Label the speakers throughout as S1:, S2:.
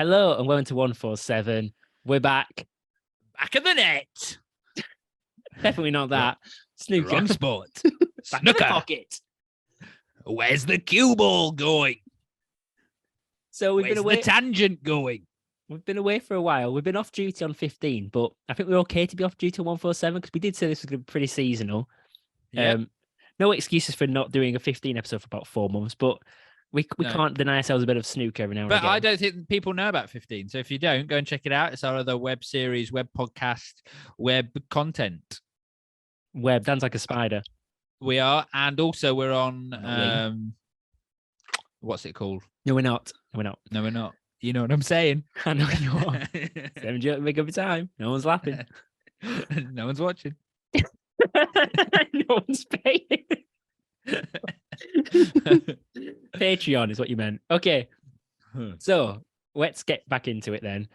S1: Hello and welcome to 147. We're back.
S2: Back of the net.
S1: Definitely not that. Snooker.
S2: Wrong sport.
S1: Back in the
S2: Snooker.
S1: pocket.
S2: Where's the cue ball going?
S1: So we've
S2: Where's
S1: been away.
S2: the tangent going?
S1: We've been away for a while. We've been off duty on 15, but I think we're okay to be off duty on 147 because we did say this was going to be pretty seasonal.
S2: Yep.
S1: No excuses for not doing a 15 episode for about 4 months, but we
S2: No.
S1: can't deny ourselves a bit of snooker every now and
S2: But
S1: again.
S2: I don't think people know about 15. So if you don't, go and check it out. It's our other web series, web podcast, web content.
S1: Web, Dan's like a spider.
S2: We are. And also we're on,
S1: Not
S2: what's it called?
S1: No, we're not. No, we're not.
S2: No, we're not. You know what I'm saying?
S1: I know you are. 7 joke, make up your time. No one's laughing.
S2: No one's watching.
S1: No one's paying. Patreon is what you meant. Okay. So let's get back into it then.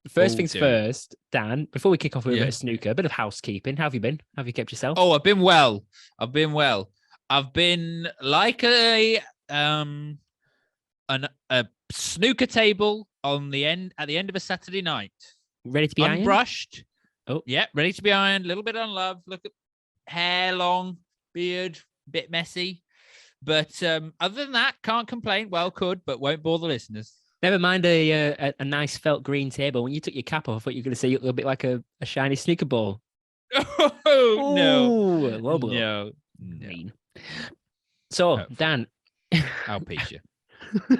S1: First things first, Dan, before we kick off with a bit of snooker, a bit of housekeeping. How have you been? How have you kept yourself?
S2: Oh, I've been well. I've been like a snooker table at the end of a Saturday night.
S1: Ready to be ironed?
S2: Unbrushed.
S1: Oh.
S2: Yeah, ready to be ironed. A little bit unloved. Look at hair long, beard, bit messy. But other than that, can't complain. Well, could, but won't bore the listeners.
S1: Never mind a nice felt green table. When you took your cap off, I thought you were going to say you look a bit like a shiny snooker ball.
S2: Oh, no.
S1: Low blow.
S2: No.
S1: Mean. So, Dan.
S2: I'll piece you.
S1: Do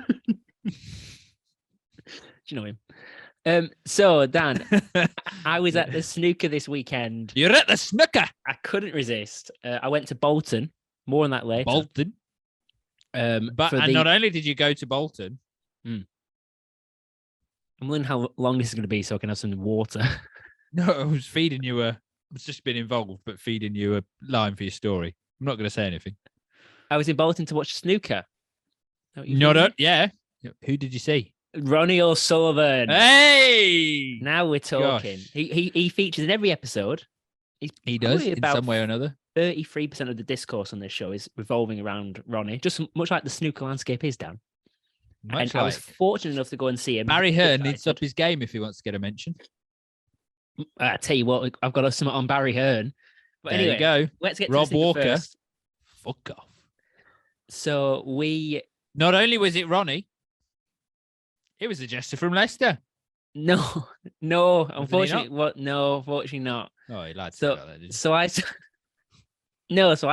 S1: you know him? So, Dan, I was at the snooker this weekend.
S2: You're at the snooker.
S1: I couldn't resist. I went to Bolton. More on that later.
S2: Bolton. But not only did you go to Bolton.
S1: I'm wondering how long this is going to be so I can have some water.
S2: No, I was feeding you I was just been involved, but feeding you a line for your story. I'm not going to say anything.
S1: I was in Bolton to watch snooker.
S2: Yeah. Who did you see?
S1: Ronnie O'Sullivan.
S2: Hey!
S1: Now we're talking. He features in every episode.
S2: He does in some way or another.
S1: 33% of the discourse on this show is revolving around Ronnie, just much like the snooker landscape is, Dan. I was fortunate enough to go and see him.
S2: Barry Hearn needs to up his game if he wants to get a mention.
S1: I tell you what, I've got something on Barry Hearn. But
S2: there
S1: anyway,
S2: you go.
S1: Let's get
S2: Rob
S1: to
S2: Walker.
S1: First.
S2: Fuck off.
S1: So
S2: not only was it Ronnie, it was a jester from Leicester.
S1: No, unfortunately, unfortunately not.
S2: Oh, he lied to
S1: so,
S2: me about that, did he?
S1: So I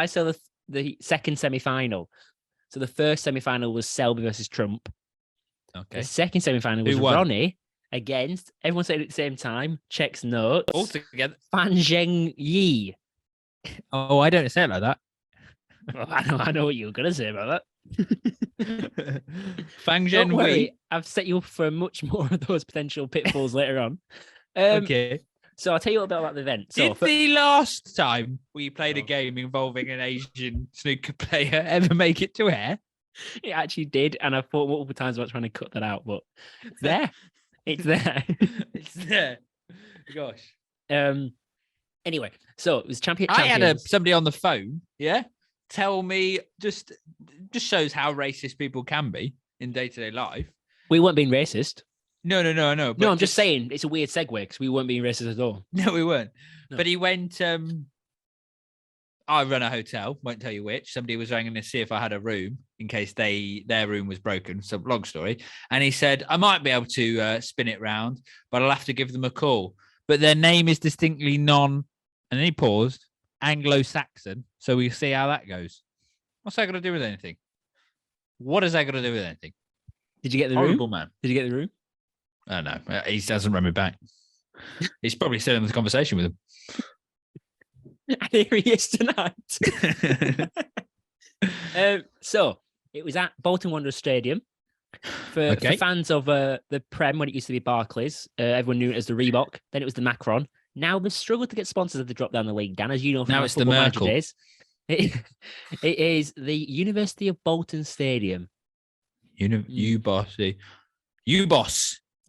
S1: saw the second semi-final. So the first semi-final was Selby versus Trump.
S2: Okay.
S1: The second semi-final was Ronnie against, everyone said it at the same time, checks notes.
S2: All together.
S1: Fan Zheng Yi.
S2: Oh, I don't say it like that.
S1: Well, I know what you were going to say about that.
S2: Fang
S1: Don't
S2: Zhen
S1: worry,
S2: Wei.
S1: I've set you up for much more of those potential pitfalls later on.
S2: Okay.
S1: So I'll tell you a little bit about the event.
S2: Did the last time we played a game involving an Asian snooker player ever make it to air?
S1: It actually did, and I thought multiple times about trying to cut that out, but it's there. It's there.
S2: It's there. Gosh.
S1: Anyway, so it was Champions.
S2: I had somebody on the phone, tell me, just shows how racist people can be in day-to-day life.
S1: We weren't being racist.
S2: No.
S1: No, I'm just saying it's a weird segue because we weren't being racist at all.
S2: No, we weren't.
S1: No.
S2: But he went, I run a hotel, won't tell you which. Somebody was ringing to see if I had a room in case their room was broken. So long story. And he said, I might be able to spin it round, but I'll have to give them a call. But their name is distinctly and then he paused, Anglo-Saxon. So we'll see how that goes. What's that got to do with anything? What has that got to do with anything?
S1: Did you get the
S2: Horrible
S1: room?
S2: Man.
S1: Did you get the room?
S2: I don't know. He doesn't run me back. He's probably still in the conversation with him.
S1: And here he is tonight. So it was at Bolton Wanderers Stadium for fans of the Prem when it used to be Barclays. Everyone knew it as the Reebok. Then it was the Macron. Now they've struggled to get sponsors as they drop down the league, Dan, as you know. From
S2: now it's the Merkel.
S1: Days. It is the University of Bolton Stadium.
S2: UBOS.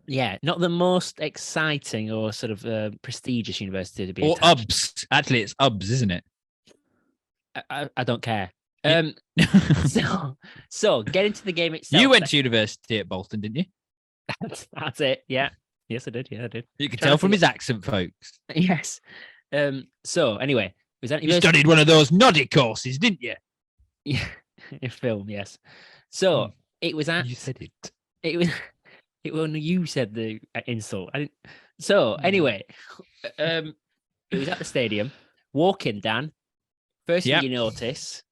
S1: Yeah, not the most exciting or sort of prestigious university to be
S2: or
S1: attached.
S2: UBS. Actually, it's UBS, isn't it?
S1: I don't care. So get into the game itself.
S2: You went to university at Bolton, didn't you?
S1: That's it. Yeah. Yes, I did. Yeah, I did.
S2: You can
S1: Trying
S2: tell
S1: to
S2: from
S1: think-
S2: his accent, folks.
S1: Yes. So anyway, was that
S2: You studied one of those noddy courses, didn't you?
S1: Yeah, in film, yes. So it was at
S2: You said it.
S1: it was it when you said the insult. I didn't. So anyway, it was at the stadium. Walking, Dan. First thing
S2: Yep.
S1: you notice,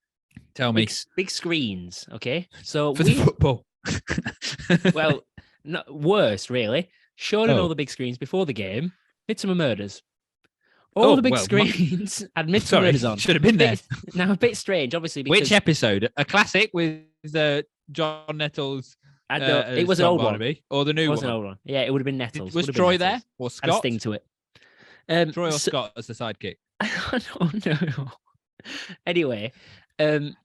S2: Tell me.
S1: big screens. Okay, so
S2: For the football.
S1: well, not worse really. Showing all
S2: Oh.
S1: the big screens before the game. Midsummer Murders. All the big screens had Midsummer Murders on.
S2: Should have been there.
S1: Now a bit strange, obviously. Because
S2: Which episode? A classic with John Nettles.
S1: I don't. It was an
S2: John
S1: old
S2: Barnaby,
S1: one.
S2: or the new
S1: It was
S2: one.
S1: an old one. Yeah, it would have been Nettles.
S2: Was Troy there or
S1: Had a
S2: Scott?
S1: sting to it.
S2: Troy or Scott as the sidekick?
S1: I don't know. Anyway,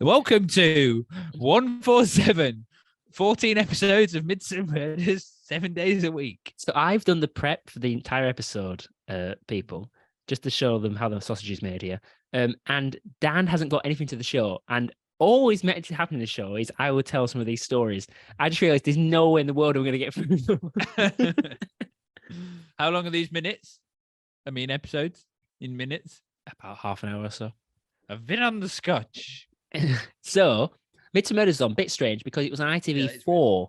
S2: welcome to 147. 14 episodes of Midsummer Murders, 7 days a week.
S1: So I've done the prep for the entire episode, people, just to show them how the sausage is made here. And Dan hasn't got anything to the show. And all is meant to happen in the show is I will tell some of these stories. I just realized there's no way in the world I'm going to get through them.
S2: How long are these minutes? I mean, episodes in minutes?
S1: About half an hour or so.
S2: I've been on the scotch.
S1: So, Midsummer Murders is on, bit strange because it was on ITV4,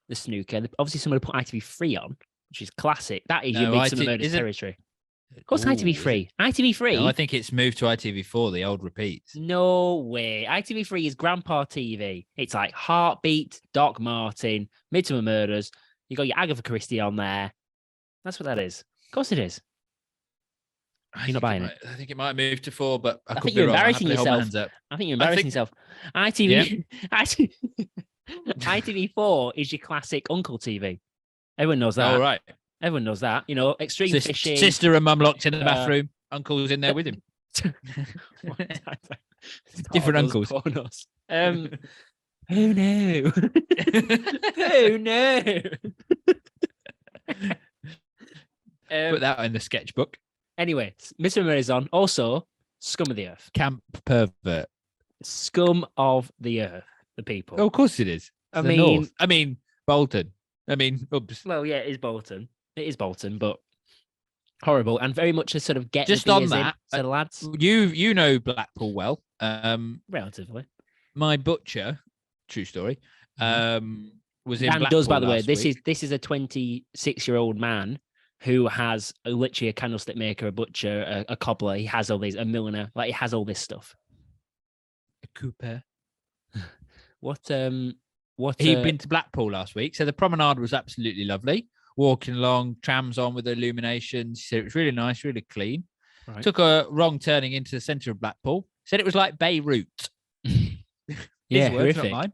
S1: the snooker. Obviously, somebody put ITV3 on, which is classic. That is your Midsummer Murders territory. Of course, ITV3. ITV3.
S2: No, I think it's moved to ITV4, the old repeats.
S1: No way. ITV3 is Grandpa TV. It's like Heartbeat, Doc Martin, Midsummer Murders. You got your Agatha Christie on there. That's what that is. Of course it is. You're not buying it.
S2: I think it might move to 4, but I could
S1: think
S2: be
S1: you're
S2: wrong.
S1: embarrassing
S2: I'll happily hold my
S1: yourself.
S2: hands up.
S1: I think you're embarrassing yourself. ITV, ITV4 is your classic Uncle TV. Everyone knows that.
S2: All right.
S1: Everyone knows that. You know, extreme fishing.
S2: Sister and mum locked in the bathroom. Uncle's in there with him. Different uncles.
S1: Pornos. Oh no. Oh no.
S2: Put that in the sketchbook.
S1: Anyway, Mr. Murray is on. Also, Scum of the Earth.
S2: Camp pervert.
S1: Scum of the Earth, the people.
S2: Oh, of course it is.
S1: I
S2: The
S1: mean-
S2: North. I mean, Bolton. I mean, oops.
S1: Well, yeah, it is Bolton. It is Bolton, but horrible and very much a sort of get
S2: Just
S1: the
S2: on
S1: beers in,
S2: that,
S1: so the lads.
S2: You know Blackpool well.
S1: Relatively.
S2: My butcher, true story, was in
S1: Dan
S2: Blackpool
S1: does, by the way.
S2: last
S1: This
S2: week.
S1: is a 26-year-old man who has literally a candlestick maker, a butcher, a cobbler. He has all these, a milliner. Like he has all this stuff.
S2: A Cooper.
S1: What?
S2: He'd been to Blackpool last week, so the promenade was absolutely lovely. Walking along, trams on with illuminations. So it was really nice, really clean.
S1: Right.
S2: Took a wrong turning into the centre of Blackpool. Said it was like Beirut.
S1: Yeah,
S2: His words, not
S1: horrific.
S2: mine.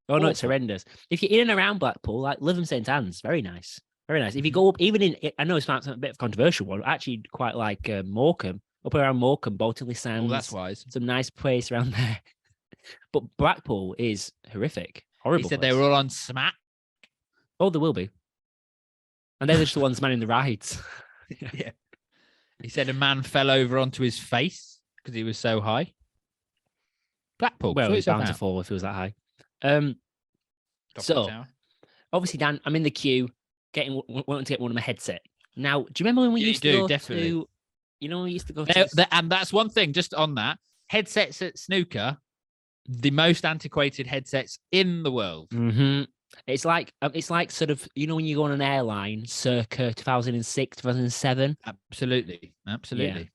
S1: Oh no, it's
S2: Awful.
S1: horrendous. If you're in and around Blackpool, like live in St Anne's, very nice, very nice. If you go up, even in, I know it's not a bit of a controversial one. Actually, quite like Morecambe, up around Morecambe, Bolton Sands.
S2: Oh, that's wise.
S1: Some nice place around there. But Blackpool is horrific, horrible.
S2: He said
S1: place.
S2: they were all on smack.
S1: Oh, there will be. And they're just the ones manning the rides.
S2: Yeah. He said a man fell over onto his face because he was so high. Blackpool.
S1: Well,
S2: sort
S1: it's
S2: yourself
S1: bound to
S2: out.
S1: fall if it was that high.
S2: Top of
S1: so-
S2: the tower.
S1: Obviously, Dan, I'm in the queue, wanting to get one of my headset. Now, do you remember when we
S2: Yeah, you
S1: used to
S2: do,
S1: go
S2: definitely.
S1: to? You know, when we used to go to.
S2: And that's one thing, just on that. Headsets at snooker, the most antiquated headsets in the world.
S1: Mhm. It's like sort of, you know, when you go on an airline circa 2006, 2007.
S2: Absolutely. Absolutely.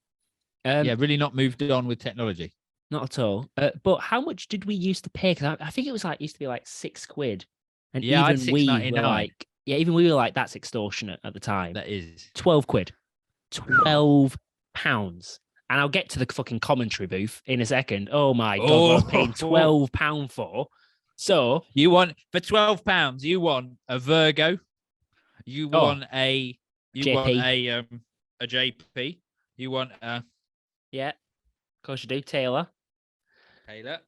S1: Yeah,
S2: Yeah, really not moved on with technology.
S1: not at all. But how much did we used to pay? Because I think it was like used to be like £6, and
S2: Yeah, I had
S1: even we were
S2: £6.99.
S1: like, even we were like, that's extortionate at the time.
S2: That is.
S1: £12, £12, and I'll get to the fucking commentary booth in a second. Oh my god, what I was paying £12 for. So
S2: You want, for £12, you want a Virgo. You
S1: Oh.
S2: want a JP. You want a
S1: yeah, of course you do, Taylor.
S2: Taylor.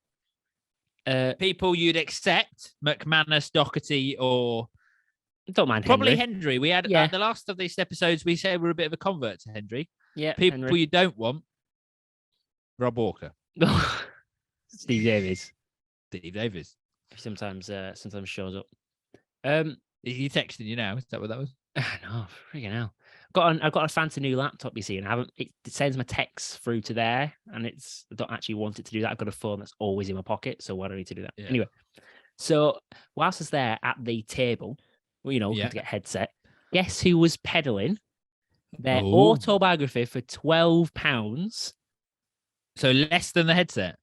S1: People
S2: People you'd accept, McManus, Doherty, or
S1: don't mind
S2: probably
S1: Henry.
S2: Hendry. We had
S1: Yeah.
S2: at the last of these episodes, we said we're a bit of a convert to Hendry.
S1: Yeah,
S2: People
S1: Henry.
S2: you don't want, Rob Walker,
S1: Steve Davies.
S2: Steve Davis.
S1: Sometimes shows up.
S2: Is he texting you now? Is that what that was?
S1: No, freaking hell. I've got a fancy new laptop, you see, and I haven't. It sends my texts through to there, and I don't actually want it to do that. I've got a phone that's always in my pocket, so why do I need to do that?
S2: Yeah.
S1: Anyway, so whilst I was there at the table, well,
S2: Yeah.
S1: to get a headset. Guess who was peddling their
S2: Oh.
S1: autobiography for £12?
S2: So less than the headset.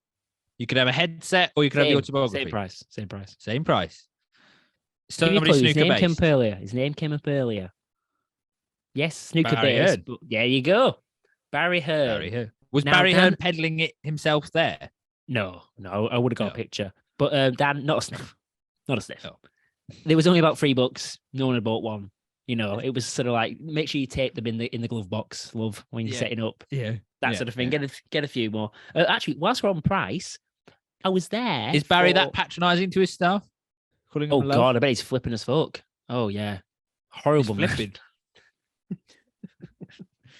S2: You could have a headset, or you could have the autobiography.
S1: Same price.
S2: Same price.
S1: Give you a
S2: Somebody
S1: clue. His
S2: snooker
S1: name came
S2: based.
S1: up earlier. His name came up earlier. Yes, snooker
S2: Barry
S1: based.
S2: Hearn.
S1: But there you go. Barry Hearn.
S2: Barry Hearn. Was
S1: Now,
S2: Barry
S1: Dan-
S2: Hearn peddling it himself there?
S1: No, I would have got
S2: No.
S1: a picture. But Dan, not a sniff. Not a sniff.
S2: Oh.
S1: There was only about $3. No one had bought one. It was sort of like, make sure you tape them in the glove box, love, when you're setting up.
S2: Yeah.
S1: That sort of thing. Get a few more. Actually, whilst we're on price, I was there.
S2: Is Barry that patronising to his staff? Calling
S1: Oh
S2: them
S1: God, I bet he's flipping as fuck. Oh yeah, horrible.
S2: He's flipping.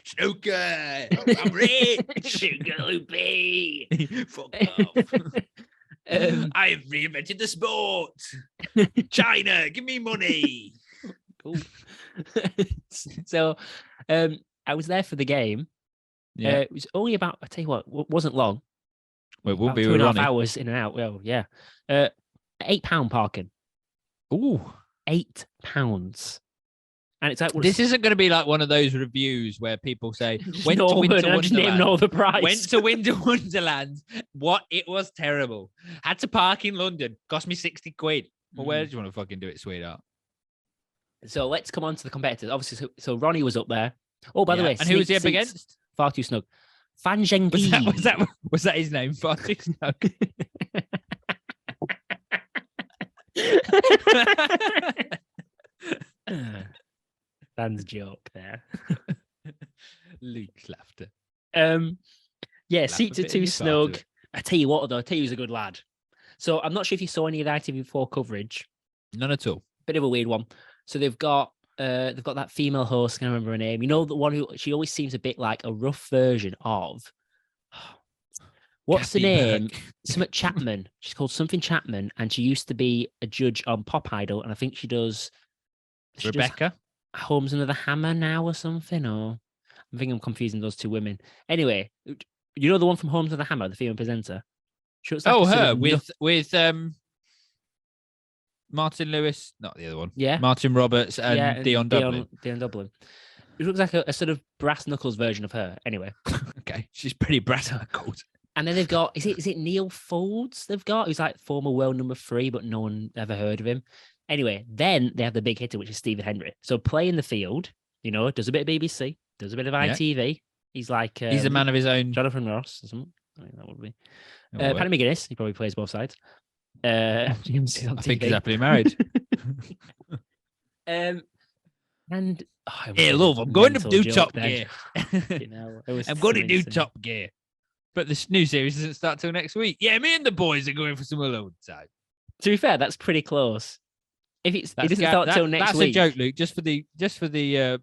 S2: Snooker, I'm rich.
S1: Sugar loopy.
S2: Fuck off. I've reinvented the sport. China, give me money.
S1: Cool. So, I was there for the game.
S2: Yeah.
S1: It was only about, I tell you what, wasn't long.
S2: Well, it will
S1: About
S2: be
S1: 2.5
S2: Ronnie.
S1: hours in and out. Well, yeah. £8 parking.
S2: Ooh.
S1: £8. And it's like,
S2: This isn't going to be like one of those reviews where people say, went
S1: no,
S2: to Winter
S1: I just named all
S2: Wonderland.
S1: the price.
S2: Went to Winter Wonderland. What? It was terrible. Had to park in London. Cost me 60 quid. Well, where did you want to fucking do it, sweetheart?
S1: So let's come on to the competitors. Obviously, so Ronnie was up there. Oh, by the way,
S2: and who was he up
S1: seats,
S2: against?
S1: Far Too Snug. Fan Zhengyi.
S2: Was that his name? Far Too Snug.
S1: Dan's joke there.
S2: Luke's laughter.
S1: Yeah,
S2: Laugh
S1: seats
S2: a
S1: are
S2: bit in
S1: too
S2: your part of
S1: snug.
S2: it.
S1: I tell you what, though, I tell you he's a good lad. So I'm not sure if you saw any of the ITV4 coverage.
S2: None at all.
S1: Bit of a weird one. So they've got that female host. I can't remember her name. You know, the one who she always seems a bit like a rough version of. What's
S2: Kathy
S1: the name?
S2: Burke.
S1: Something Chapman. She's called something Chapman, and she used to be a judge on Pop Idol, and I think she does.
S2: Rebecca.
S1: Homes Under the Hammer now or something, or I think I'm confusing those two women. Anyway, you know the one from Homes Under the Hammer, the female presenter. She looks like
S2: Oh,
S1: a sort
S2: her
S1: of
S2: with Martin Lewis, not the other one.
S1: Yeah.
S2: Martin Roberts and Dion Dublin.
S1: Dion Dublin. It looks like a sort of brass knuckles version of her. Anyway.
S2: Okay, she's pretty brass knuckled.
S1: And then they've got, is it Neil Folds they've got? Who's like former world number 3, but no one ever heard of him. Anyway, then they have the big hitter, which is Stephen Hendry. So play in the field, does a bit of BBC, does a bit of ITV. He's like...
S2: he's a man of his own.
S1: Jonathan Ross or something. I think that would be.
S2: Oh,
S1: Paddy McGuinness, he probably plays both sides.
S2: I think he's happily married.
S1: And
S2: Hey, love, I'm going to do Top Gear. I'm going to do Top Gear. But the new series doesn't start till next week. Yeah, me and the boys are going for some alone time.
S1: To be fair, that's pretty close. If it doesn't start till next
S2: that's
S1: week.
S2: That's a joke, Luke. Just for the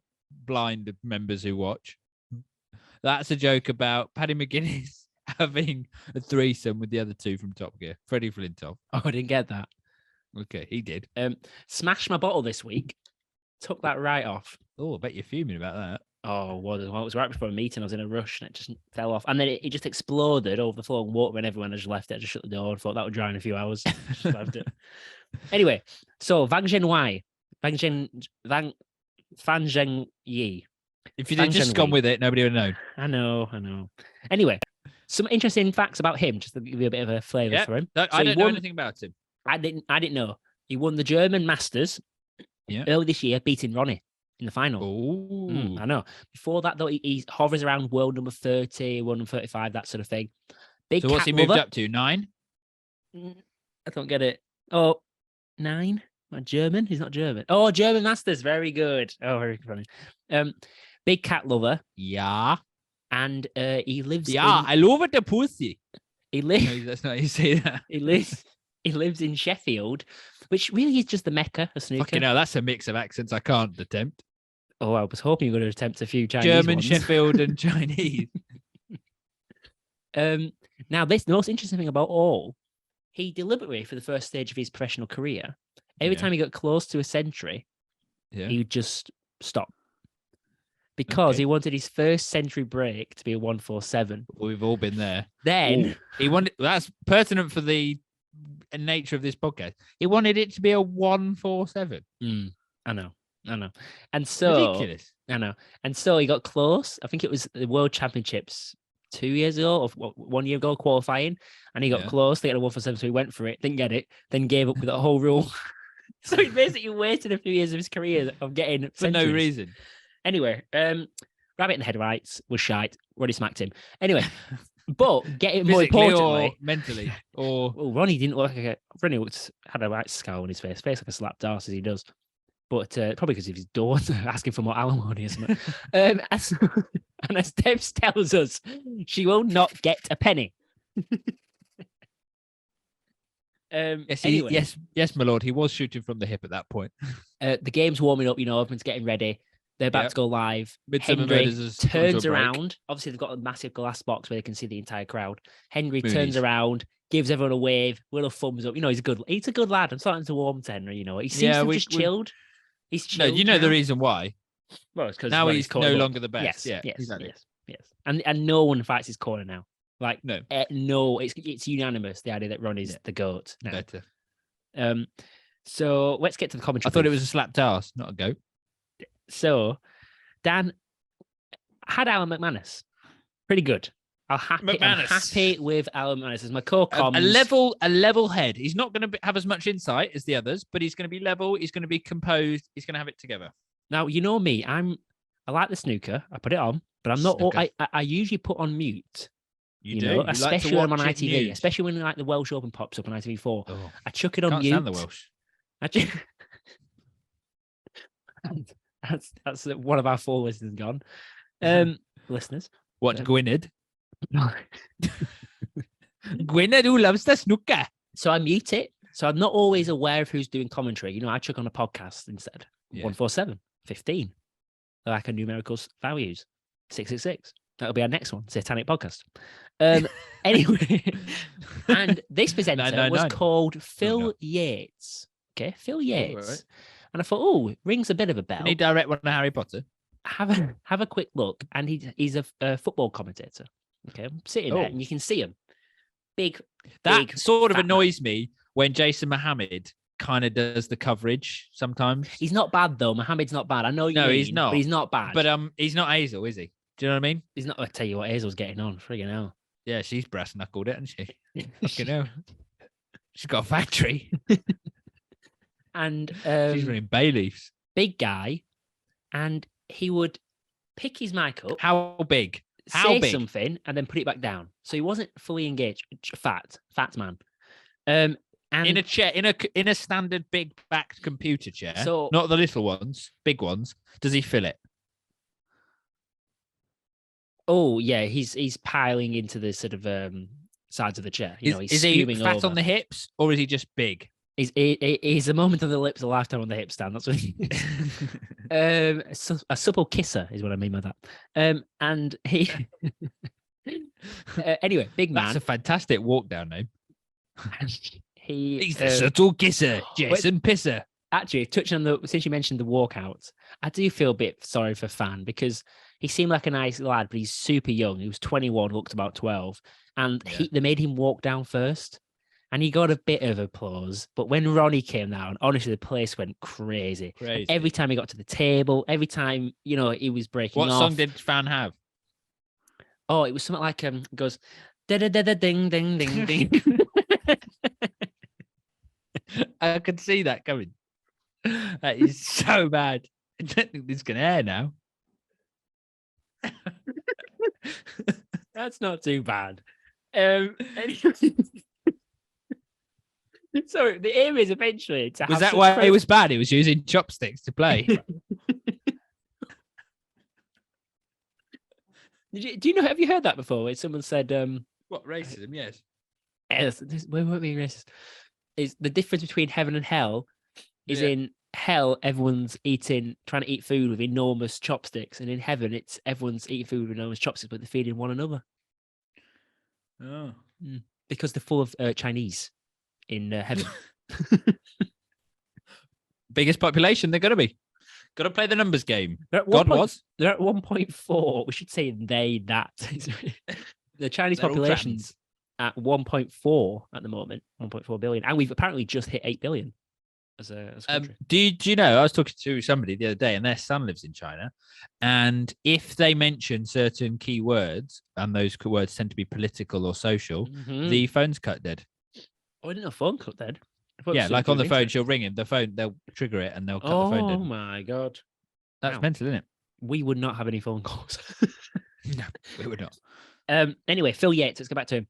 S2: blind members who watch. That's a joke about Paddy McGuinness having a threesome with the other two from Top Gear, Freddie Flintoff.
S1: Oh, I didn't get that.
S2: Okay, he did.
S1: Smashed my bottle this week. Took that right off.
S2: Oh, I bet you're fuming about that.
S1: Oh, well, it was right before a meeting. I was in a rush and it just fell off. And then it just exploded over the floor and water and everyone. I just left it. I just shut the door and thought that would dry in a few hours. Just left it. Anyway, so Fan Zheng Yi.
S2: If you'd just gone with it, nobody would have known.
S1: I know. Anyway, some interesting facts about him, just to give you a bit of a flavour for him.
S2: No, I don't know anything about him.
S1: I didn't know. He won the German Masters early this year, beating Ronnie in the final.
S2: Oh,
S1: I know. Before that, though, he hovers around world number 30, world number 35, that sort of thing.
S2: So what's he moved up to? 9?
S1: I don't get it. Oh, 9? Not German? He's not German. Oh, German Masters. Very good. Oh, very funny. Big cat lover.
S2: Yeah.
S1: And he lives
S2: I love it, the pussy.
S1: He lives...
S2: No, that's not how you say that.
S1: He lives in Sheffield, which really is just the mecca of snooker.
S2: Fucking hell, that's a mix of accents I can't attempt.
S1: Oh, I was hoping you were going to attempt a few Chinese
S2: German,
S1: ones.
S2: Sheffield, and Chinese.
S1: Now, the most interesting thing about all, he deliberately, for the first stage of his professional career, Every time he got close to a century, he would just stop. Because he wanted his first century break to be a 147.
S2: We've all been there.
S1: Then
S2: he wanted, that's pertinent for the nature of this podcast. He wanted it to be a 147.
S1: I know. And so
S2: ridiculous.
S1: I know. And so he got close. I think it was the World Championships 2 years ago or 1 year ago qualifying, and he got close to get a 147. So he went for it, didn't get it, then gave up with the whole rule. So he basically wasted a few years of his career of getting
S2: for no reason.
S1: Anyway, rabbit in the headlights was shite. Ronnie smacked him. Anyway, but getting more importantly,
S2: or mentally, or
S1: well, Ronnie didn't look like Ronnie had a right scowl on his face like a slapped arse as he does. But probably because of his daughter asking for more alimony or something. And as Debs tells us, she will not get a penny.
S2: Yes, my lord. He was shooting from the hip at that point.
S1: The game's warming up, everyone's getting ready. They're about to go live.
S2: Midsummer
S1: Henry
S2: Murders
S1: turns around. Obviously, they've got a massive glass box where they can see the entire crowd. Henry turns around, gives everyone a wave, little thumbs up. He's a good lad. I'm starting to warm to Henry. He seems to have just chilled. He's chilled.
S2: No, you know the reason why.
S1: Well, it's because
S2: now he's no longer the best.
S1: Yes, exactly. Yes. And no one fights his corner now. Like no, it's unanimous the idea that Ronnie's the GOAT now.
S2: Better.
S1: So let's get to the commentary.
S2: I thought it was a slapped ass, not a goat.
S1: So Dan had Alan McManus. Pretty good. I'm happy with Alan McManus as my co-comms.
S2: A level head. He's not going to have as much insight as the others, but he's going to be level. He's going to be composed. He's going to have it together.
S1: Now, you know me. I like the snooker. I put it on, but I'm not. I usually put on mute.
S2: You do,
S1: especially when I'm on ITV, especially when like the Welsh Open pops up on ITV4. Oh, I chuck it on mute.
S2: Can't stand the
S1: Welsh. That's one of our 4 listeners gone. Listeners,
S2: what Gwynedd? Gwynedd who loves the snooker.
S1: So I mute it. So I'm not always aware of who's doing commentary. I chuck on a podcast instead. 147, 15. Like a numerical values. 666. That'll be our next one, Satanic Podcast. Anyway, and this presenter was called Phil Yates. Okay, Phil Yates. Right. And I thought, rings a bit of a bell.
S2: Can he direct one to Harry Potter?
S1: Have a quick look, and he's a football commentator. Okay, I'm sitting there, and you can see him. Big.
S2: Sort of annoys me when Jason Mohammed kind of does the coverage sometimes.
S1: He's not bad though. Mohammed's not bad. I know you.
S2: No, he's not.
S1: But he's not bad.
S2: But he's not Hazel, is he? Do you know what I mean?
S1: He's not. I tell you what, Hazel's getting on. Friggin' hell.
S2: Yeah, she's brass knuckled it, hasn't she? Fucking hell. She's got a factory.
S1: And
S2: she's running bay leaves.
S1: Big guy, and he would pick his mic up.
S2: How big?
S1: Say something and then put it back down. So he wasn't fully engaged. Fat man. And
S2: in a chair, in a standard big backed computer chair. So not the little ones, big ones. Does he fill it?
S1: Oh yeah, he's piling into the sort of sides of the chair. He's
S2: he fat over. On the hips, or is he just big?
S1: He's a moment on the lips, a lifetime on the hip stand. That's what he is. A supple kisser is what I mean by that. And he anyway, big man.
S2: That's a fantastic walk down name.
S1: He's
S2: the subtle kisser, Jason Pisser.
S1: Actually, touching on since you mentioned the walkout, I do feel a bit sorry for Fan because he seemed like a nice lad, but he's super young. He was 21, looked about 12, and they made him walk down first. And he got a bit of applause. But when Ronnie came down, honestly, the place went crazy. Every time he got to the table, every time, he was breaking off.
S2: What song did Fan have?
S1: Oh, it was something like, it goes, da-da-da-da-ding, ding, ding, ding.
S2: I could see that coming. That is so bad. I don't think this can air now.
S1: That's not too bad. So the aim is eventually to have.
S2: Was that why it was bad? He was using chopsticks to play.
S1: Do you know? Have you heard that before? Where someone said,
S2: "What racism?" Yes.
S1: We weren't being racist. Is the difference between heaven and hell? Is in hell, everyone's trying to eat food with enormous chopsticks, and in heaven, it's everyone's eating food with enormous chopsticks, but they're feeding one another.
S2: Oh,
S1: because they're full of Chinese in heaven.
S2: Biggest population they're going to be. Got to play the numbers game.
S1: God was. They're at 1.4. We should say that. The Chinese population's at 1.4 at the moment, 1.4 billion. And we've apparently just hit 8 billion as a country.
S2: Do you know, I was talking to somebody the other day and their son lives in China. And if they mention certain key words, and those words tend to be political or social, the phone's cut dead.
S1: Oh, I didn't know phone cut dead.
S2: Yeah, like on the phone, she'll ring him. The phone, they'll trigger it and they'll cut the phone dead.
S1: Oh my God.
S2: That's mental, isn't it?
S1: We would not have any phone calls.
S2: No, we would not.
S1: Anyway, Phil Yates, let's go back to him.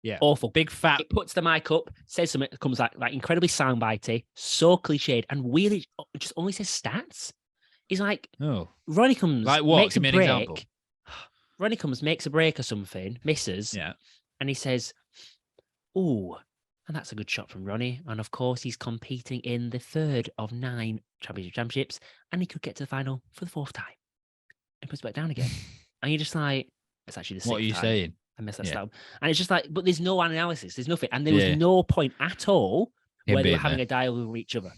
S2: Yeah.
S1: Awful.
S2: Big fat.
S1: He puts the mic up, says something that comes like incredibly soundbitey, so cliched, and really just only says stats. He's like, Ronnie comes,
S2: like what?
S1: Makes
S2: Give me
S1: a break.
S2: an example.
S1: Ronnie comes, makes a break or something, misses.
S2: Yeah.
S1: And he says, "Ooh, and that's a good shot from Ronnie. And of course, he's competing in the third of 9 championships, and he could get to the final for the 4th time." And puts it back down again. And you're just like, it's actually the 6th
S2: What are you
S1: time.
S2: saying?
S1: I messed that stat up. And it's just like, but there's no analysis. There's nothing. And there was no point at all where they were having a dialogue with each other.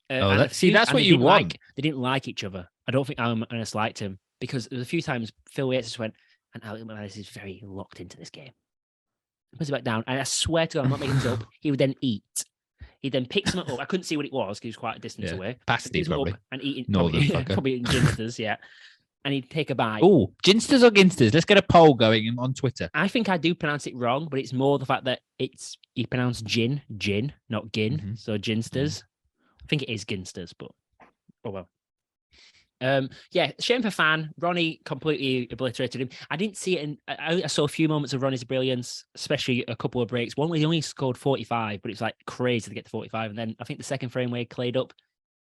S2: That's what you want.
S1: They didn't like each other. I don't think Alan McManus liked him because there was a few times Phil Yates just went, and Alan McManus is very locked into this game. Puts it back down. And I swear to God, I'm not making this up. He would then eat. He then picks him up. I couldn't see what it was because he was quite a distance away.
S2: Pasty, probably.
S1: And eating.
S2: Northern
S1: probably eating ginsters, yeah. And he'd take a bite.
S2: Oh, ginsters or ginsters? Let's get a poll going on Twitter.
S1: I think I do pronounce it wrong, but it's more the fact that you pronounce gin, not gin. So ginsters. I think it is ginsters, but oh well. Yeah, shame for Fan. Ronnie completely obliterated him. I didn't see it, and I saw a few moments of Ronnie's brilliance, especially a couple of breaks. One where he only scored 45, but it's like crazy to get to 45. And then I think the second frame where he clayed up,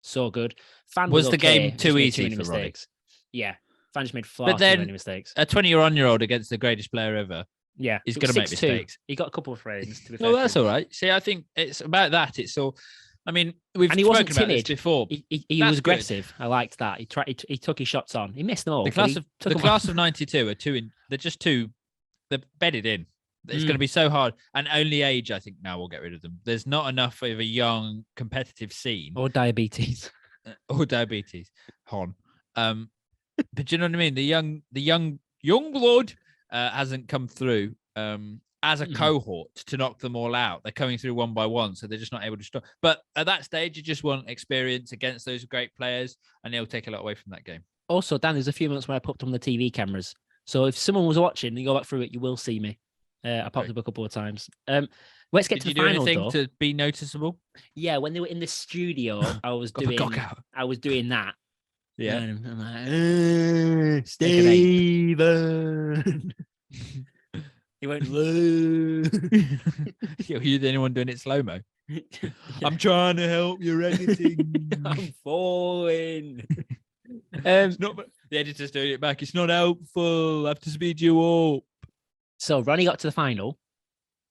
S1: so good. Fan
S2: was
S1: the
S2: game too easy
S1: for
S2: mistakes.
S1: Ronnie? Yeah, Fan just made far too many mistakes.
S2: A 21-year-old against the greatest player ever.
S1: Yeah,
S2: he's going to make mistakes.
S1: He got a couple of frames. To be fair,
S2: no, that's all right. See, I think it's about that. It's all. I mean, we've spoken about this before.
S1: He was aggressive. Good. I liked that. He took his shots on. He missed them all.
S2: The class of 92 are they're just too. They're bedded in. It's going to be so hard. And only age, I think, now will get rid of them. There's not enough of a young competitive scene.
S1: Or diabetes.
S2: Hon. But do you know what I mean? The young blood hasn't come through. As a cohort to knock them all out. They're coming through one by one, so they're just not able to stop. But at that stage, you just want experience against those great players, and it'll take a lot away from that game.
S1: Also, Dan, there's a few moments where I popped on the TV cameras. So if someone was watching and you go back through it, you will see me. I popped up a couple of times. Let's get to the final.
S2: Did you do anything to be noticeable?
S1: Yeah, when they were in the studio, I was doing that.
S2: Yeah.
S1: And I'm like, Steven. He went, You're
S2: the only one doing it slow-mo. I'm trying to help your editing.
S1: I'm falling.
S2: It's not, the editor's doing it back. It's not helpful. I have to speed you up.
S1: So Ronnie got to the final.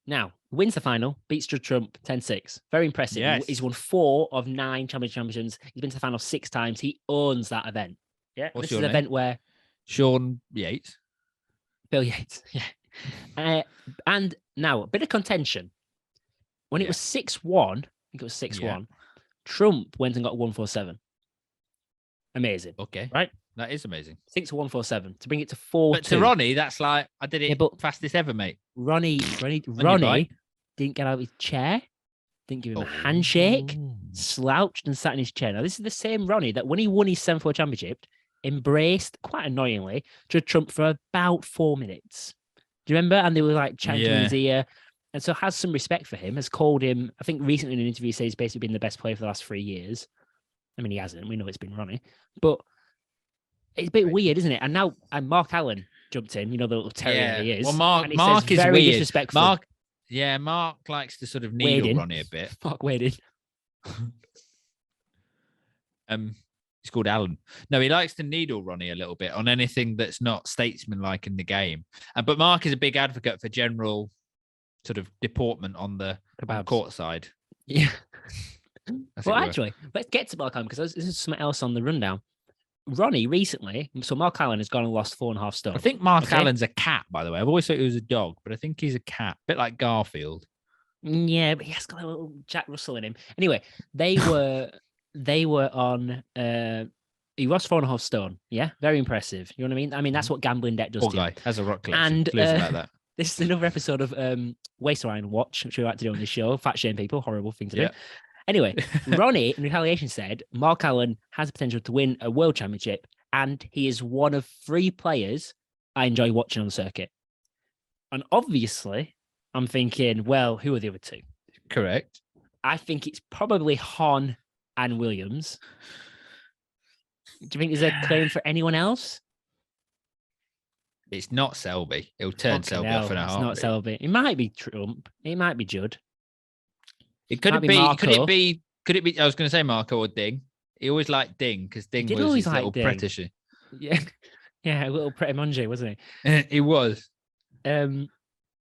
S1: Now, wins the final, beats Judd Trump 10-6. Very impressive.
S2: Yes.
S1: He's won 4 of 9 champions. He's been to the final 6 times. He owns that event. Yeah.
S2: What's
S1: this
S2: your
S1: is an
S2: name?
S1: Event where
S2: Sean Yates.
S1: Bill Yates. Yeah. And now a bit of contention. When it was 6-1, I think it was 6-1, Trump went and got 147. Amazing.
S2: Okay.
S1: Right?
S2: That is amazing.
S1: 6-147 to bring it to 4-2.
S2: But to Ronnie, that's like, I did it fastest ever, mate.
S1: Ronnie didn't get out of his chair, didn't give him a handshake, slouched and sat in his chair. Now, this is the same Ronnie that when he won his 7-4 championship, embraced, quite annoyingly, Judd Trump for about 4 minutes. Do you remember? And they were like chanting in his ear. And so has some respect for him, has called him, I think recently in an interview, says he's basically been the best player for the last 3 years. I mean, he hasn't. We know it's been Ronnie. But it's a bit weird, isn't it? And now Mark Allen jumped in, the little terrier he is.
S2: Well, Mark is
S1: very
S2: weird.
S1: Disrespectful.
S2: Mark likes to sort of needle Ronnie a bit.
S1: Mark waded.
S2: He's called Alan. No, he likes to needle Ronnie a little bit on anything that's not statesmanlike in the game. But Mark is a big advocate for general sort of deportment on the court side.
S1: Yeah. Well, actually, let's get to Mark Allen because this is something else on the rundown. Ronnie recently, so Mark Allen has gone and lost 4.5 stone.
S2: I think Mark Allen's a cat, by the way. I've always thought he was a dog, but I think he's a cat, a bit like Garfield.
S1: Yeah, but he has got a little Jack Russell in him. Anyway, they were on. He was 4.5 stone. Yeah, very impressive. You know what I mean? I mean, that's what gambling debt does
S2: Poor
S1: to you.
S2: guy has a rock collection.
S1: And
S2: Clues about that.
S1: this is another episode of Waistline Watch, which we like to do on this show. Fat shame people, horrible thing to do. Anyway, Ronnie in retaliation said Mark Allen has the potential to win a world championship, and he is one of 3 players I enjoy watching on the circuit. And obviously, I'm thinking, well, who are the other 2?
S2: Correct.
S1: I think it's probably Hon and Williams. Do you think there's a claim for anyone else?
S2: It's not Selby. It'll turn Selby off in a heartbeat.
S1: It's not Selby. It might be Trump. It might be Judd.
S2: Could it be? I was going to say Marco or Ding. He always liked Ding because Ding was his little protege.
S1: Yeah, yeah, a little Preta Manager, wasn't he?
S2: He was. Do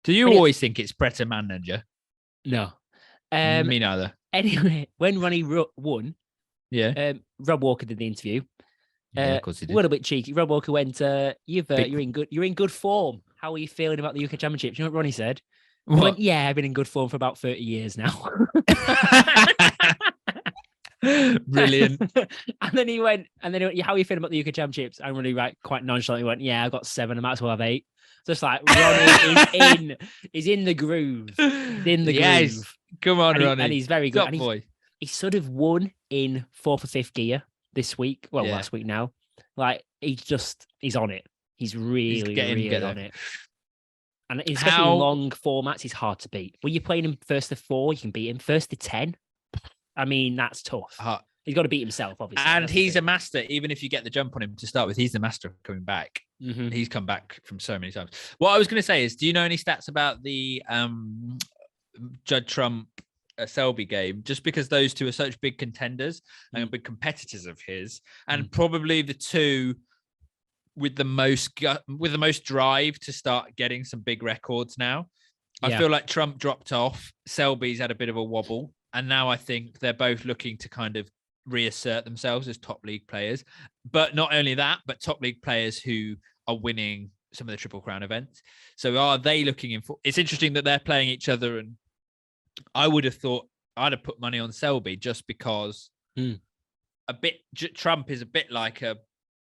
S2: you always think it's Preta Manager?
S1: No.
S2: Me neither.
S1: Anyway, when Ronnie won, Rob Walker did the interview.
S2: Of course he did.
S1: A little bit cheeky. Rob Walker went, "You're in good form. How are you feeling about the UK Championships?" You know what Ronnie said? He went, "Yeah, I've been in good form for about 30 years now."
S2: Brilliant.
S1: And then he went, "How are you feeling about the UK Championships?" And Ronnie, quite nonchalantly went, "Yeah, I've got 7. I might as well have 8." Just like Ronnie is in the groove. He's in the groove.
S2: Come on, Ronnie.
S1: And he's very good.
S2: Top boy.
S1: He sort of won in 4th or 5th gear this week. Well, last week now. Like he's on it. He's really on it. And especially in long formats, he's hard to beat. When you're playing him first to 4, you can beat him. First to 10, I mean, that's tough. He's got to beat himself, obviously.
S2: And he's a master, even if you get the jump on him to start with. He's the master of coming back.
S1: Mm-hmm.
S2: He's come back from so many times. What I was going to say is, do you know any stats about the Judd Trump Selby game? Just because those 2 are such big contenders and big competitors of his, and probably the 2 with the most drive to start getting some big records now. I feel like Trump dropped off. Selby's had a bit of a wobble. And now I think they're both looking to kind of reassert themselves as top league players. But not only that, but top league players who are winning some of the Triple Crown events. So are they looking in for... It's interesting that they're playing each other. And I would have thought I'd have put money on Selby just because Trump is a bit like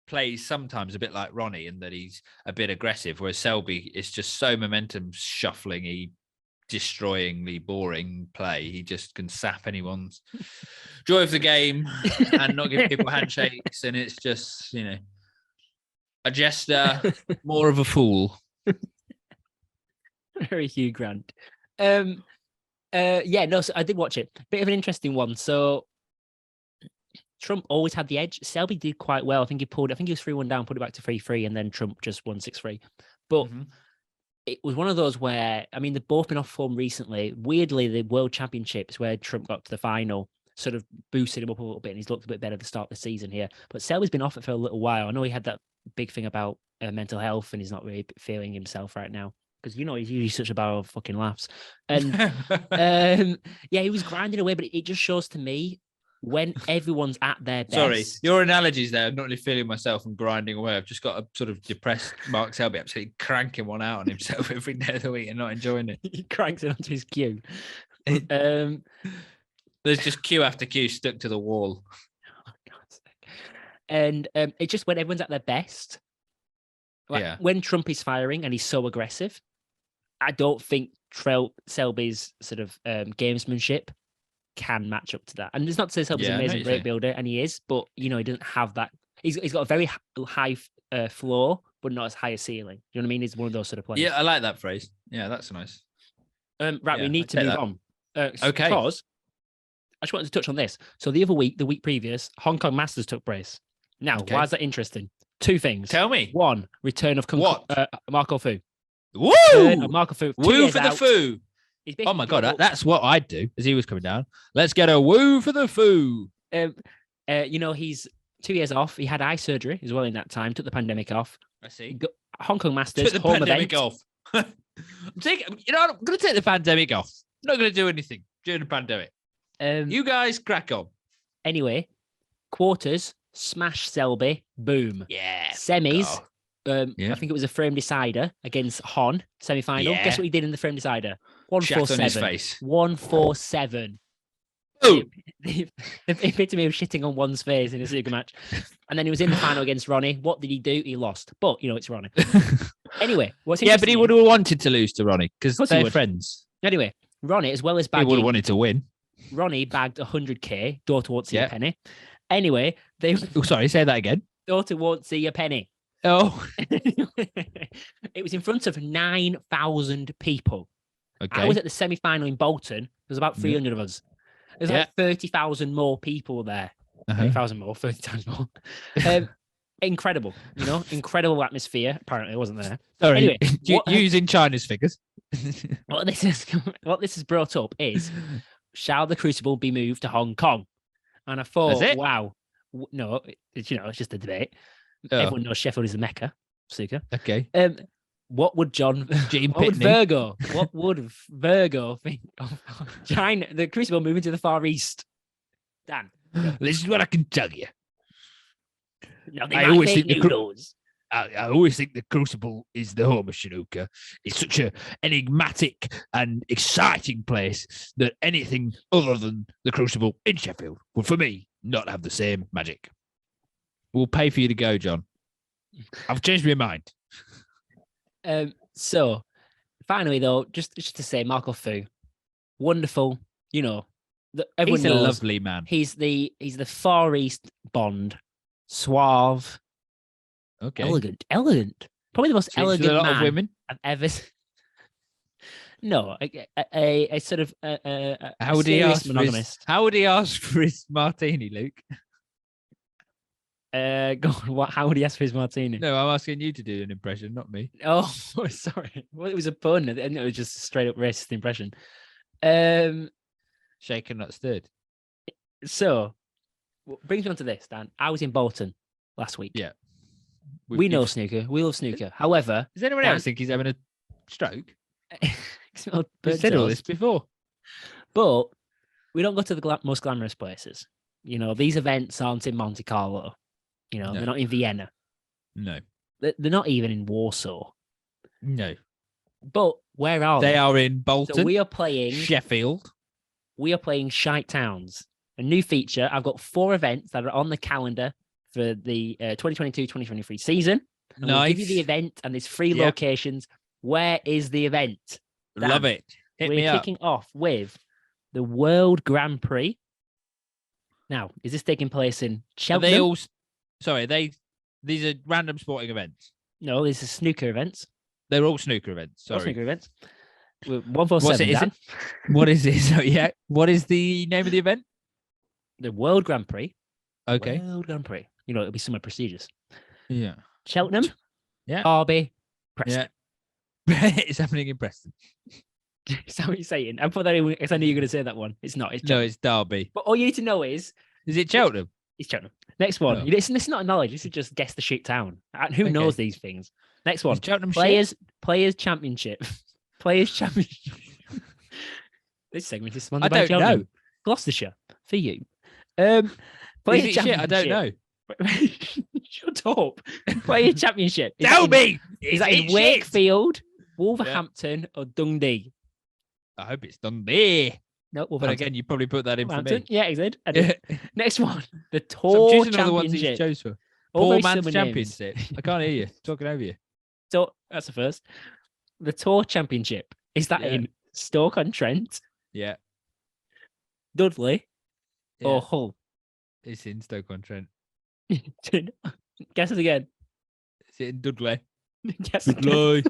S2: plays sometimes a bit like Ronnie in that he's a bit aggressive, whereas Selby is just so momentum shuffling, destroyingly boring play. He just can sap anyone's joy of the game and not give people handshakes, and it's just a jester, more of a fool.
S1: Very Hugh Grant. So I did watch it. Bit of an interesting one. So Trump always had the edge. Selby did quite well. I think he was 3-1 down, put it back to 3-3, and then Trump just won 6-3. But it was one of those where, I mean, they've both been off form recently. Weirdly, the World Championships, where Trump got to the final, sort of boosted him up a little bit, and he's looked a bit better at the start of the season here. But Selby's been off it for a little while. I know he had that big thing about mental health, and he's not really feeling himself right now. Because, he's usually such a barrel of fucking laughs. And, he was grinding away, but it just shows to me when everyone's at their best.
S2: Sorry, your analogies there. I'm not really feeling myself and grinding away. I've just got a sort of depressed Mark Selby absolutely cranking one out on himself every day of the week and not enjoying it.
S1: He cranks it onto his cue.
S2: There's just cue after cue stuck to the wall.
S1: Oh, God's sake. And it's just when everyone's at their best. When Trump is firing and he's so aggressive, I don't think Selby's sort of gamesmanship can match up to that. And it's not to say Selby's an amazing great builder, and he is, but he doesn't have that. He's got a very high floor, but not as high a ceiling. You know what I mean? He's one of those sort of players.
S2: Yeah, I like that phrase. Yeah, that's nice.
S1: We need to move on.
S2: Okay.
S1: Because I just wanted to touch on this. So the week previous, Hong Kong Masters took place. Now, why is that interesting? 2 things.
S2: Tell me.
S1: 1, return of Marco Fu.
S2: Woo!
S1: Marco Fu.
S2: Woo for the Fu. Oh my God, that's what I'd do as he was coming down. Let's get a woo for the Fu.
S1: He's 2 years off. He had eye surgery as well in that time. Took the pandemic off.
S2: I see.
S1: Hong Kong Masters.
S2: Took the pandemic off. I'm going to take the pandemic off. I'm not going to do anything during the pandemic. You guys crack on.
S1: Anyway, quarters, smash Selby, boom.
S2: Yeah.
S1: Semis, I think it was a frame decider against Hon semi-final.
S2: Yeah.
S1: Guess what he did in the frame decider?
S2: Shat on his
S1: 147.
S2: face.
S1: 147.
S2: Oh,
S1: The epitome of shitting on one's face in a snooker match. And then he was in the final against Ronnie. What did he do? He lost. But, it's Ronnie. Anyway, what's
S2: yeah, but he would have wanted to lose to Ronnie because
S1: course he
S2: they're
S1: would.
S2: friends.
S1: Anyway, Ronnie, as well as
S2: He would have
S1: bagging,
S2: wanted to win.
S1: Ronnie bagged 100k. Daughter won't see a penny. Anyway,
S2: Oh, sorry, say that again.
S1: Daughter won't see a penny.
S2: Oh.
S1: It was in front of 9,000 people.
S2: Okay.
S1: I was at the semi-final in Bolton. There was about 300 of us. There's like 30,000 more people there. 30,000 more, 30 times more. Incredible, incredible atmosphere. Apparently, I wasn't there.
S2: Sorry,
S1: anyway,
S2: using China's figures.
S1: what this has brought up is, shall the Crucible be moved to Hong Kong? And I thought, wow, no, it's just a debate. Everyone knows Sheffield is the Mecca, snooker.
S2: Okay.
S1: What would Virgo think of China, the Crucible moving to the Far East? Dan,
S2: this is what I can tell you.
S1: No, I always think
S2: I always think the Crucible is the home of snooker. It's such an enigmatic and exciting place that anything other than the Crucible in Sheffield would, for me, not have the same magic. We'll pay for you to go, John. I've changed my mind.
S1: So, finally, though, just to say, Marco Fu, wonderful. Everyone
S2: he's a
S1: knows
S2: lovely man.
S1: He's the Far East Bond, suave, elegant. Probably the most elegant
S2: a lot
S1: man
S2: of women.
S1: I've ever. No, a sort of
S2: how would he ask
S1: monogamist.
S2: How would he ask for his martini, Luke?
S1: Go on, how would he ask for his martini?
S2: No, I'm asking you to do an impression, not me.
S1: Oh, sorry. Well, it was a pun, and it was just a straight up racist impression.
S2: Shaken, not stirred.
S1: So, brings me on to this, Dan. I was in Bolton last week.
S2: Yeah.
S1: We know snooker. We love snooker. However,
S2: does anyone else think he's having a stroke?
S1: You've
S2: said all this before.
S1: But we don't go to the most glamorous places. These events aren't in Monte Carlo. They're not in Vienna.
S2: No.
S1: They're not even in Warsaw.
S2: No.
S1: But where are they?
S2: They are in Bolton.
S1: So we are playing
S2: Sheffield.
S1: We are playing Shite Towns. A new feature. I've got 4 events that are on the calendar for the 2022-2023 season. And
S2: nice.
S1: We'll give you the event and there's 3 locations. Where is the event? Dan,
S2: love it.
S1: We're kicking off with the World Grand Prix. Now, is this taking place in Cheltenham?
S2: These are random sporting events.
S1: No, these are snooker events.
S2: They're all snooker events. Sorry.
S1: All snooker events. 147.
S2: What is it? So, yeah. What is the name of the event?
S1: The World Grand Prix.
S2: Okay.
S1: World Grand Prix. It'll be somewhere prestigious.
S2: Yeah.
S1: Cheltenham.
S2: Yeah.
S1: Derby. Preston.
S2: Yeah. It's happening in Preston.
S1: Is that what you're saying? I thought that because I knew you were going to say that one. It's not. It's
S2: no, it's Derby.
S1: But all you need to know is
S2: it Cheltenham?
S1: It's Cheltenham. Next one.
S2: Oh.
S1: This is not a knowledge. This is just guess the shit town. Who knows these things? Next one.
S2: Cheltenham
S1: Players Championship. Players Championship. This segment is sponsored by
S2: I don't
S1: Cheltenham.
S2: know.
S1: Gloucestershire for you.
S2: Players
S1: Championship.
S2: I don't know.
S1: Shut up. Player Championship.
S2: Tell me.
S1: Is that in Wakefield, Wolverhampton, or Dundee?
S2: I hope it's Dundee.
S1: No,
S2: but again, you probably put that in for me.
S1: Yeah, exactly. I did. Next one, the Tour Championship.
S2: The ones you chose for. Four-man championship. I can't hear you. Talking over you.
S1: So that's the first. The Tour Championship. Is that in Stoke-on-Trent?
S2: Yeah.
S1: Dudley or Hull?
S2: It's in Stoke-on-Trent.
S1: Guess it again.
S2: Is it in Dudley?
S1: Guess
S2: Dudley.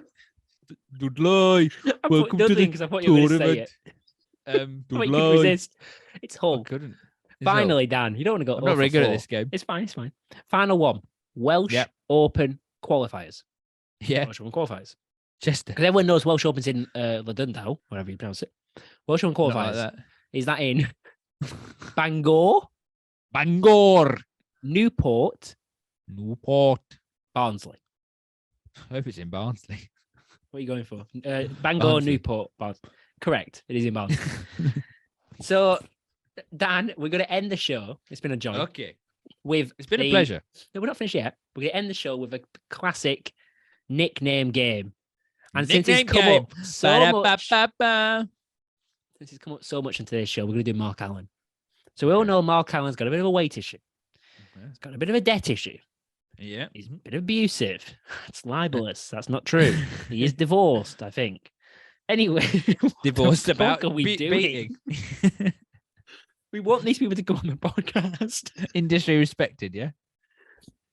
S2: Dudley.
S1: Welcome to the because I thought you were going to say it.
S2: Dudley.
S1: You could resist. It's Hull.
S2: I couldn't.
S1: Finally, Dan, you don't want to go.
S2: I'm not very good at this game.
S1: It's fine. It's fine. Final one. Welsh Open qualifiers.
S2: Yeah.
S1: Welsh Open qualifiers.
S2: Chester.
S1: Because everyone knows Welsh Open's in Ladundau, whatever you pronounce it. Welsh Open qualifiers.
S2: Like
S1: is that in Bangor?
S2: Bangor.
S1: Newport. Barnsley.
S2: I hope it's in Barnsley.
S1: What are you going for? Bangor, Newport, Barnsley. Correct. It is in Barnsley. So, Dan, we're going to end the show. It's been a joy.
S2: Okay.
S1: It's
S2: been a pleasure.
S1: No, we're not finished yet. We're going to end the show with a classic nickname game. And
S2: Nickname
S1: since it's come
S2: game.
S1: up so much,
S2: Ba-da-ba-ba-ba.
S1: since it's come up so much in today's show, we're going to do Mark Allen. So we all know Mark Allen's got a bit of a weight issue. He's got a bit of a debt issue.
S2: Yeah.
S1: He's a bit abusive. It's libelous. That's not true. He is divorced, I think. Anyway,
S2: Divorced about
S1: are we doing?
S2: beating.
S1: We want these people to go on the podcast.
S2: Industry respected, yeah?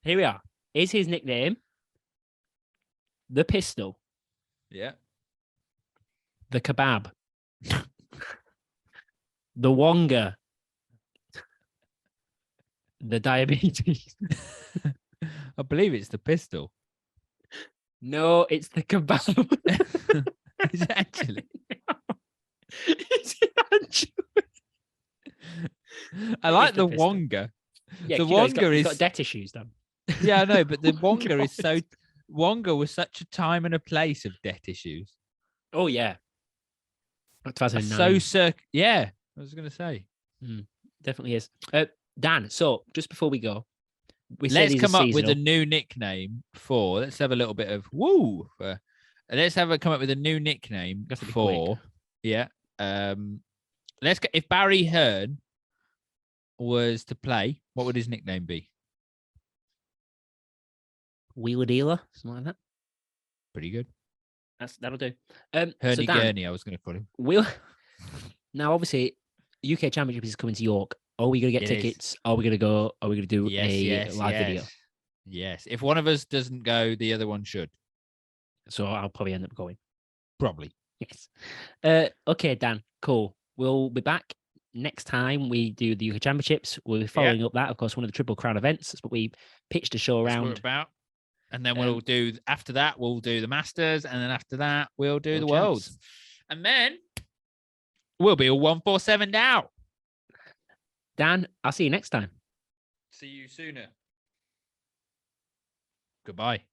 S1: Here we are. Is his nickname the Pistol,
S2: Yeah.
S1: the Kebab, the Wonga, the Diabetes?
S2: I believe it's the pistol.
S1: No, it's the Kebab.
S2: Is it actually?
S1: Is it actually?
S2: I like
S1: the
S2: the
S1: pistol.
S2: Wonga.
S1: Yeah,
S2: The
S1: he's
S2: Wonga
S1: got
S2: is
S1: debt issues, Dan.
S2: yeah, I know, but the Wonga is
S1: God.
S2: so Wonga was such a time and a place of debt issues.
S1: Oh yeah,
S2: That's
S1: 2009.
S2: so yeah, I was gonna say.
S1: Definitely is. Dan, so just before we go,
S2: Let's come up with a new nickname for. Let's have a little bit of woo. Let's come up with a new nickname for. Yeah. Let's go. If Barry Hearn was to play, what would his nickname be?
S1: Wheeler Dealer, something like that.
S2: Pretty good.
S1: That'll do.
S2: Herney Gurney, I was going to call him.
S1: Now, obviously, UK Championship is coming to York. Are we going to get tickets? Are we going to go? Are we going to do a live video?
S2: Yes. If one of us doesn't go, the other one should.
S1: So I'll probably end up going.
S2: Probably.
S1: Yes. Okay, Dan. Cool. We'll be back next time we do the UK Championships. We'll be following up that, of course, one of the Triple Crown events. That's what we pitched a show around.
S2: That's what we're about. And then we'll do, after that, we'll do the Masters. And then after that, we'll do the Worlds. And then we'll be all 147 down.
S1: Dan, I'll see you next time.
S2: See you sooner. Goodbye.